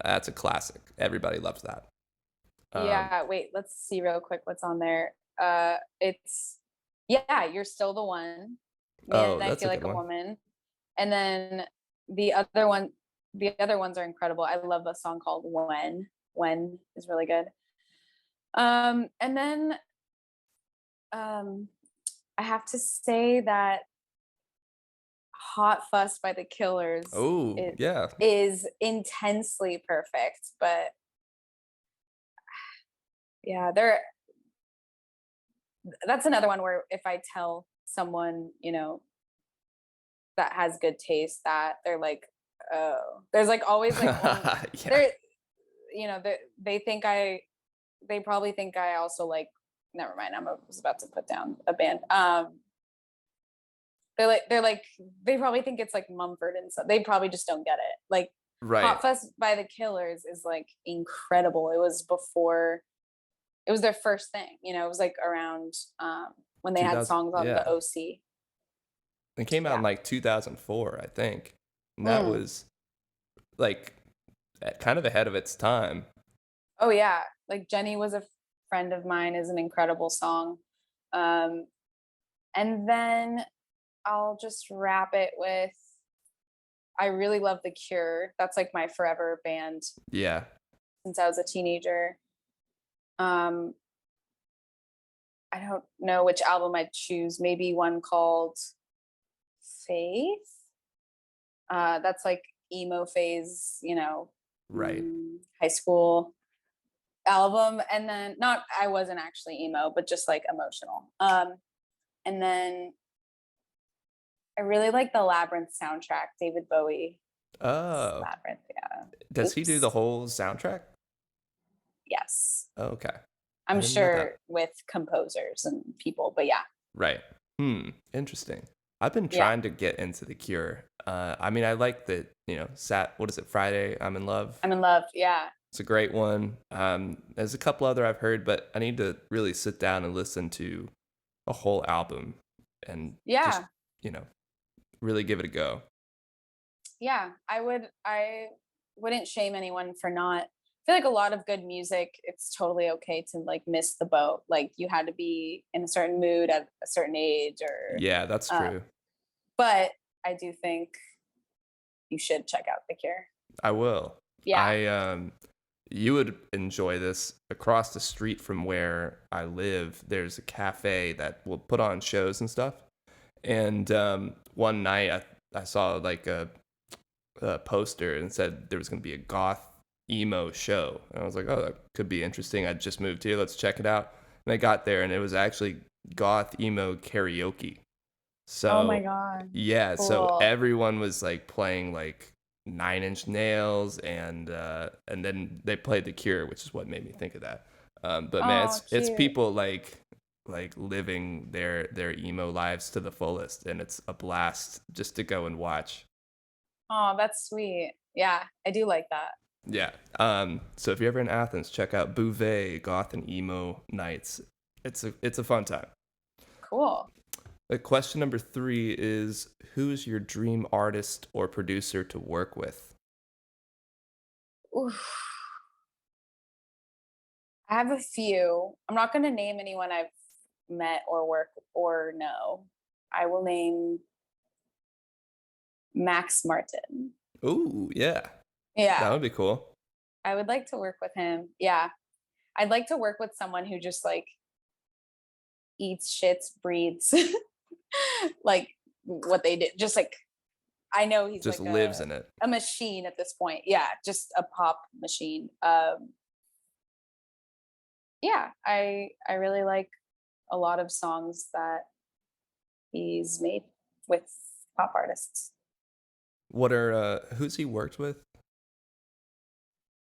that's a classic. Everybody loves that. Yeah, wait, let's see real quick what's on there. It's You're Still the One. Oh, Man, I that's Feel a Like good a one. Woman. And then the other ones are incredible. I love a song called When. When is really good. And then I have to say that Hot Fuss by the Killers Oh, yeah. is intensely perfect, but yeah, that's another one where if I tell someone, that has good taste, that they're like, oh, there's like always like one, Yeah. they're, they probably think I also like, never mind. Was about to put down a band. They probably think it's like Mumford and so they probably just don't get it. Like Right. Hot Fuss by the Killers is like incredible. It was their first thing, it was like around when they had 2000. songs on the Yeah. OC. It came out in Yeah. like 2004, I think. And that was like kind of ahead of its time. Oh yeah, like Jenny Was a Friend of Mine is an incredible song. And then I'll just wrap it with, I really love The Cure. That's like my forever band Yeah. since I was a teenager. I don't know which album I'd choose. Maybe one called Faith. That's like emo phase, Right. high school album. And then I wasn't actually emo, but just like emotional. And then I really like the Labyrinth soundtrack, David Bowie. Oh. Labyrinth, yeah. Does he do the whole soundtrack? Yes. Oh, okay. I'm didn't know that. sure with composers and people, but yeah. Right. Interesting. I've been Yeah. trying to get into The Cure. I mean, I like the, what is it, Friday, I'm in Love. I'm in love, yeah. It's a great one. There's a couple other I've heard, but I need to really sit down and listen to a whole album and just, really give it a go. Yeah, I wouldn't shame anyone for not. I feel like a lot of good music, it's totally okay to like miss the boat. Like you had to be in a certain mood at a certain age or Yeah, that's true. But I do think you should check out The Cure. I will. Yeah. You would enjoy this. Across the street from where I live, there's a cafe that will put on shows and stuff. And one night I saw like a poster and said there was going to be a goth emo show. And I was like, oh, that could be interesting. I just moved here. Let's check it out. And I got there and it was actually goth emo karaoke. So, oh my God. Yeah. Cool. So everyone was like playing like 9 Inch Nails and then they played The Cure, which is what made me think of that. But man, it's people like living their emo lives to the fullest, and it's a blast just to go and watch. Oh, that's sweet. Yeah, I do like that. Yeah. So if you're ever in Athens, check out Bouvet Goth and Emo Nights. It's a fun time. Cool. Question number 3 is, who's your dream artist or producer to work with? Oof. I have a few. I'm not going to name anyone I've met or work or know. I will name Max Martin. Ooh, yeah. Yeah. That would be cool. I would like to work with him. Yeah. I'd like to work with someone who just like eats, shits, breathes, like what they did. Just like, I know he's Just like lives in it. a machine at this point. Yeah. Just a pop machine. Yeah. I really like a lot of songs that he's made with pop artists. What are who's he worked with?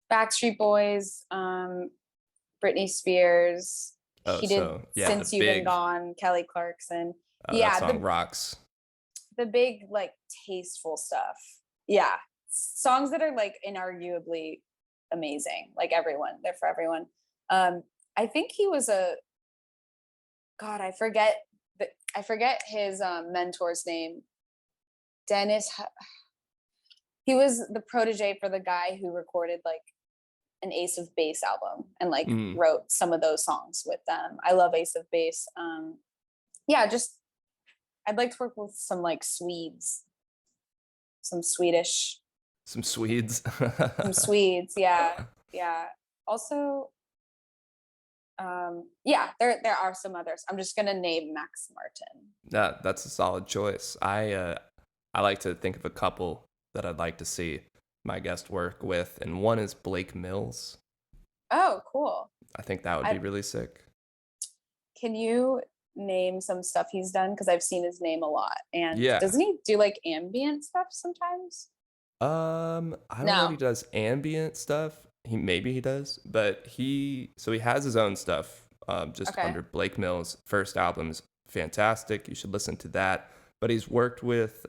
Backstreet Boys, Britney Spears. Oh, He did so yeah, Since You've Been Gone, Kelly Clarkson. that Yeah, song rocks. the big like tasteful stuff. Yeah, songs that are like inarguably amazing. Like everyone, they're for everyone. I think he was God, I forget his mentor's name. Dennis. He was the protege for the guy who recorded like an Ace of Base album and like wrote some of those songs with them. I love Ace of Base. Yeah, just I'd like to work with some like Swedes, some Swedish, some Swedes, some Swedes. Yeah, yeah. Also, yeah, there are some others. I'm just gonna name Max Martin. That's a solid choice. I like to think of a couple that I'd like to see my guest work with, and one is Blake Mills. Oh, cool. I think that would be really sick. Can you name some stuff he's done? Because I've seen his name a lot. And yeah, doesn't he do like ambient stuff sometimes? I don't know if he does ambient stuff. Maybe he does, but he has his own stuff. Just under Blake Mills. First album's fantastic. You should listen to that. But he's worked with,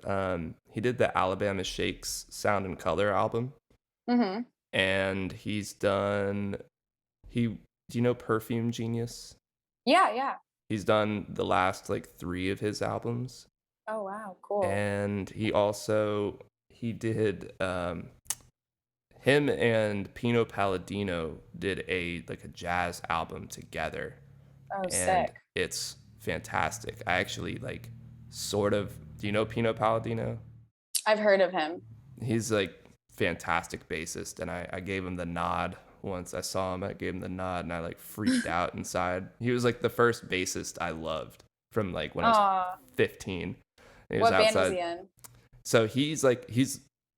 he did the Alabama Shakes Sound and Color album. Mm-hmm. And he's done, do you know Perfume Genius? Yeah, yeah. He's done the last like 3 of his albums. Oh, wow, cool. And he did, him and Pino Palladino did a jazz album together. Oh, and sick. It's fantastic. I actually do you know Pino Palladino? I've heard of him. He's fantastic bassist, and I gave him the nod once I saw him. I gave him the nod, and I freaked out inside. He was the first bassist I loved from when I was 15. He was what outside. band was he in? So he's a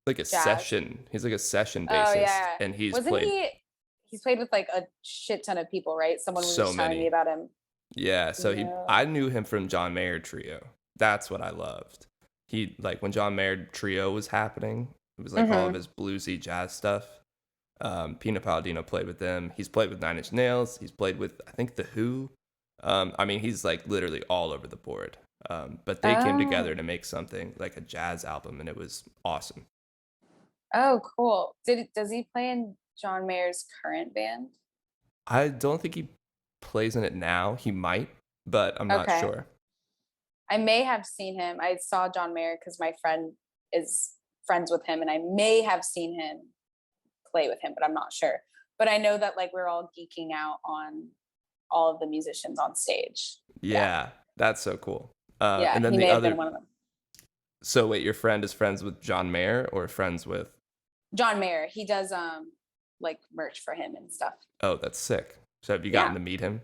jazz? session. He's a session bassist, oh, yeah. And he's played with a shit ton of people, right? Someone was just telling me about him. Yeah, so I knew him from John Mayer Trio. That's what I loved. He when John Mayer Trio was happening, it was all of his bluesy jazz stuff. Pino Palladino played with them. He's played with Nine Inch Nails. He's played with, I think, The Who. I mean, he's literally all over the board. But they came together to make something like a jazz album, and it was awesome. Oh, cool. Does he play in John Mayer's current band? I don't think he plays in it now. He might, but I'm not sure. I may have seen him. I saw John Mayer because my friend is friends with him, and I may have seen him play with him, but I'm not sure. But I know that we're all geeking out on all of the musicians on stage. Yeah. That's so cool. Yeah, and then he the may other have been one of them. So wait, your friend is friends with John Mayer or friends with John Mayer? He does merch for him and stuff. Oh, that's sick. So have you gotten to meet him?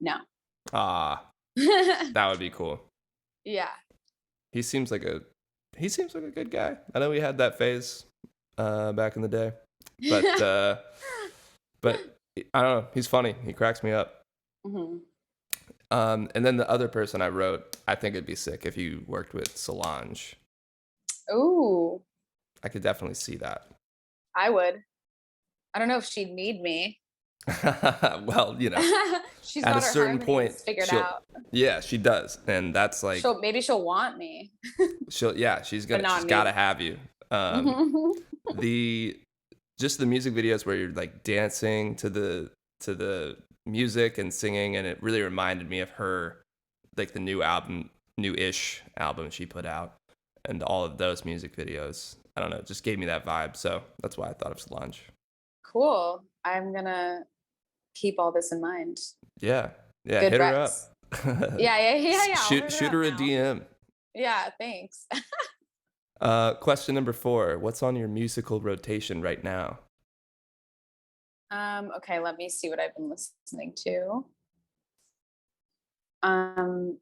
No. That would be cool. Yeah. He seems like a good guy. I know we had that phase back in the day. But but I don't know, he's funny. He cracks me up. Mm-hmm. And then the other person I wrote, I think it'd be sick if you worked with Solange. Ooh. I could definitely see that. I would. I don't know if she'd need me. Well, she's at got a certain her point, figured out. Yeah, she does, and that's maybe she'll want me. She's gotta have you. The music videos where you're dancing to the music and singing, and it really reminded me of her, the new-ish album she put out, and all of those music videos. I don't know, it just gave me that vibe, so that's why I thought of Solange. Cool. I'm gonna keep all this in mind. Yeah. Yeah. Good Hit her up. recs. Yeah. I'll hit Shoot up her a now. DM. Yeah, thanks. Question number 4. What's on your musical rotation right now? Okay, let me see what I've been listening to. Um,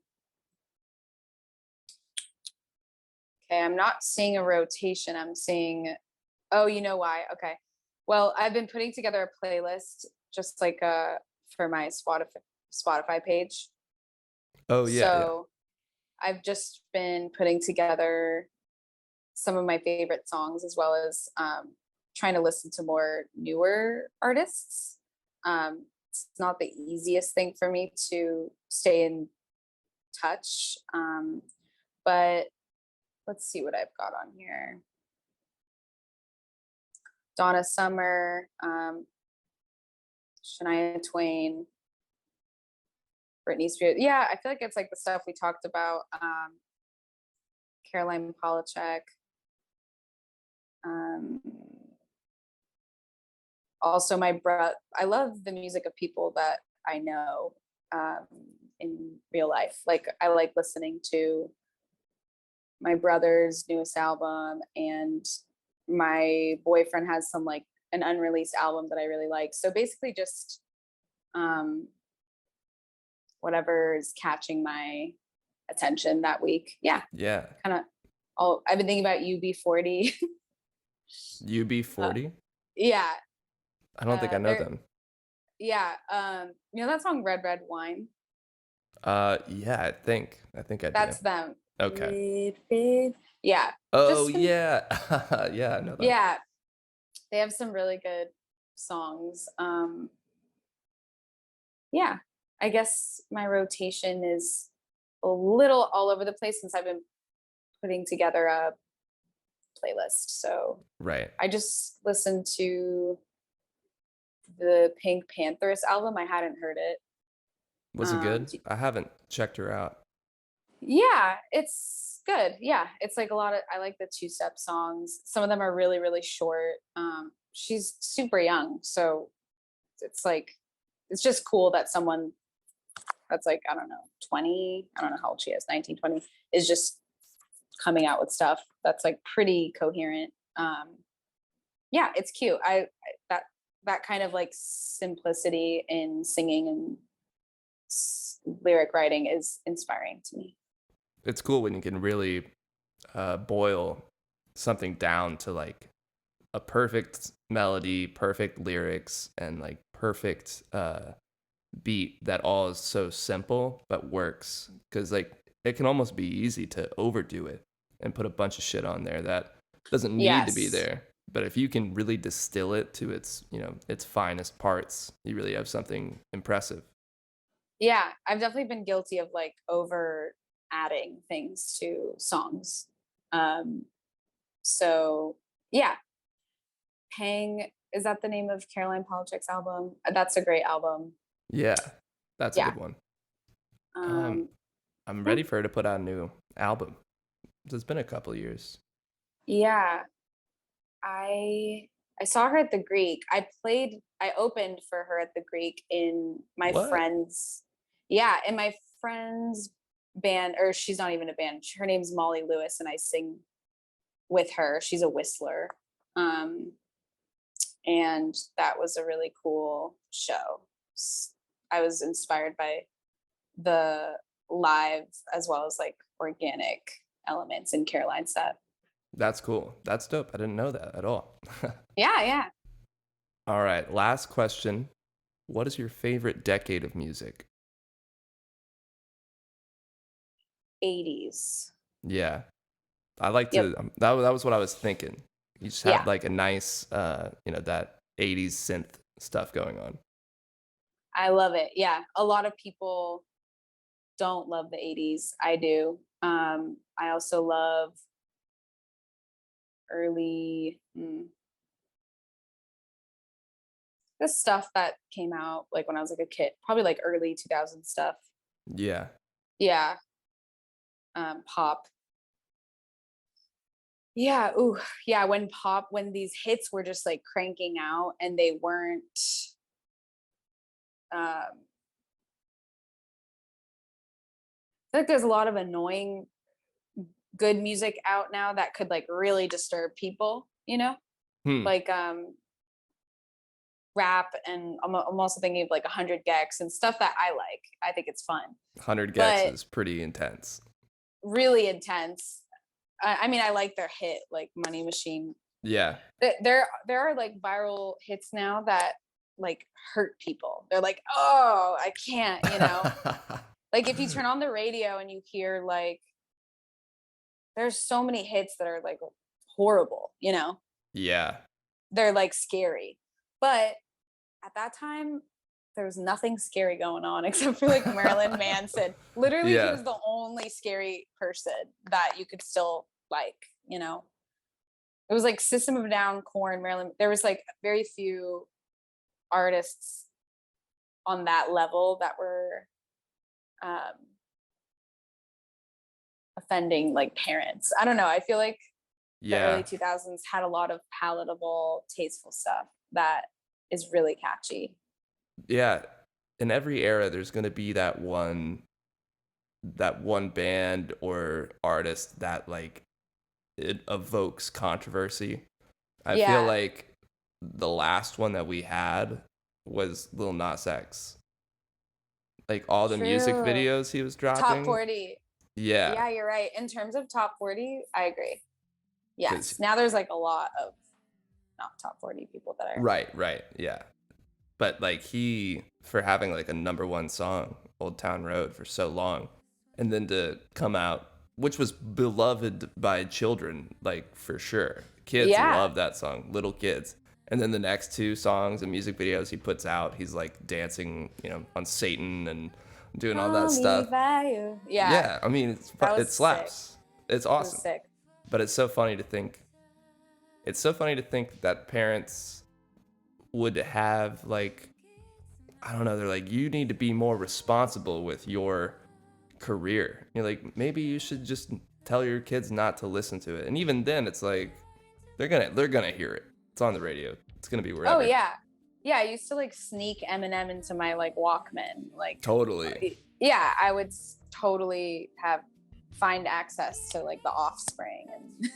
okay, I'm not seeing a rotation. I'm seeing, oh, you know why? Okay. Well, I've been putting together a playlist just like for my Spotify page. Oh, yeah. Yeah. So I've just been putting together some of my favorite songs as well as trying to listen to more newer artists. It's not the easiest thing for me to stay in touch, but let's see what I've got on here. Donna Summer, Shania Twain, Britney Spears. Yeah, I feel like it's like the stuff we talked about. Caroline Polachek. Also, I love the music of people that I know in real life. Like I like listening to my brother's newest album, and my boyfriend has some like an unreleased album that I really like. So basically just whatever is catching my attention that week. Yeah. Yeah. Kind of I've been thinking about UB40. UB40? Yeah. I don't think I know them. Yeah. You know that song Red Red Wine? Yeah, I think I do. That's them. Okay. Yeah. Oh, yeah. Yeah, I know that. Yeah. They have some really good songs. Yeah. I guess my rotation is a little all over the place since I've been putting together a playlist. So Right. I just listened to the Pink Panthers album. I hadn't heard it. Was it good? I haven't checked her out. Yeah, it's good. Yeah, it's like I like the two-step songs. Some of them are really, really short. She's super young, so it's like, it's just cool that someone that's like, I don't know, 20, I don't know how old she is, 19, 20, is just coming out with stuff that's like pretty coherent. Yeah, it's cute. That kind of like simplicity in singing and lyric writing is inspiring to me. It's cool when you can really boil something down to like a perfect melody, perfect lyrics, and like perfect beat that all is so simple but works. Because like it can almost be easy to overdo it and put a bunch of shit on there that doesn't need to be there. But if you can really distill it to its, its finest parts, you really have something impressive. Yeah, I've definitely been guilty of like over adding things to songs. So yeah, Hang, is that the name of Caroline Polachek's album? That's a great album. Yeah, that's a good one. I'm ready for her to put out a new album. It's been a couple years. Yeah, I saw her at the Greek. I opened for her at the Greek in my friend's band, or she's not even a band. Her name's Molly Lewis, and I sing with her. She's a whistler. And that was a really cool show. I was inspired by the live as well as like organic elements in Caroline's set. That's cool. That's dope. I didn't know that at all. Yeah. All right. Last question. What is your favorite decade of music? 80s. Yeah. I like to, that was what I was thinking. You just have like a nice, that 80s synth stuff going on. I love it. Yeah. A lot of people don't love the 80s. I do. I also love early, the stuff that came out like when I was like a kid, probably like early 2000 stuff. Yeah. Yeah. Pop. Yeah. Ooh, yeah. When these hits were just like cranking out and they weren't feel like there's a lot of annoying good music out now that could like really disturb people, like rap, and I'm also thinking of like 100 gex and stuff that I think it's fun. 100 gex is pretty intense. Really intense. I mean, I like their hit, like Money Machine. Yeah. There are like viral hits now that like hurt people. They're like, oh, I can't, like if you turn on the radio and you hear like, there's so many hits that are like horrible, Yeah. They're like scary. But at that time, there was nothing scary going on except for like Marilyn Manson. Literally, he was the only scary person that you could still like, It was like System of a Down, Korn, Marilyn. There was like very few artists on that level that were offending like parents. I don't know. I feel like the early 2000s had a lot of palatable, tasteful stuff that is really catchy. Yeah. In every era, there's going to be that one band or artist that like it evokes controversy. I feel like the last one that we had was Lil Nas X. Like all the music videos he was dropping. Top 40. Yeah. Yeah, you're right. In terms of top 40, I agree. Yes. Now there's like a lot of not top 40 people that are. Right. Yeah. But like for having like a number one song, Old Town Road, for so long, and then to come out, which was beloved by children, like for sure. Kids love that song, little kids. And then the next two songs and music videos he puts out, he's like dancing, on Satan and doing all that stuff. Yeah, I mean, it slaps. Sick. It's awesome. Sick. But it's so funny to think. It's so funny to think that parents would have like, I don't know, they're like, you need to be more responsible with your career. You're like, maybe you should just tell your kids not to listen to it. And even then, it's like they're gonna hear it. It's on the radio. It's gonna be wherever. Oh yeah. I used to like sneak Eminem into my like Walkman. Like totally. Yeah, I would totally find access to like The Offspring and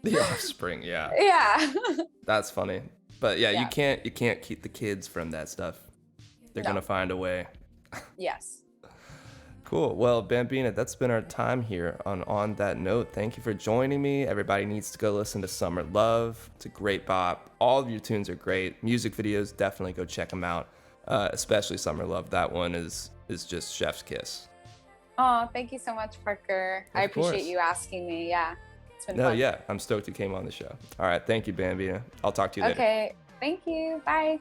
The Offspring. Yeah. Yeah. That's funny. But yeah, you can't keep the kids from that stuff. They're gonna find a way. Yes. Cool. Well, Bambina, that's been our time here on That Note. Thank you for joining me. Everybody needs to go listen to Summer Love. It's a great bop. All of your tunes are great. Music videos, definitely go check them out. Especially Summer Love. That one is just chef's kiss. Oh, thank you so much, Parker. I appreciate you asking me. Yeah. It's been fun. Yeah. I'm stoked you came on the show. All right. Thank you, Bambina. I'll talk to you later. Okay. Thank you. Bye.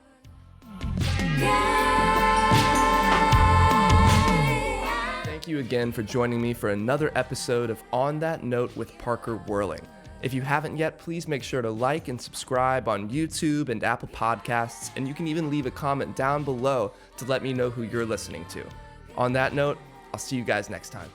Thank you again for joining me for another episode of On That Note with Parker Whirling. If you haven't yet, please make sure to like and subscribe on YouTube and Apple Podcasts, and you can even leave a comment down below to let me know who you're listening to. On that note, I'll see you guys next time.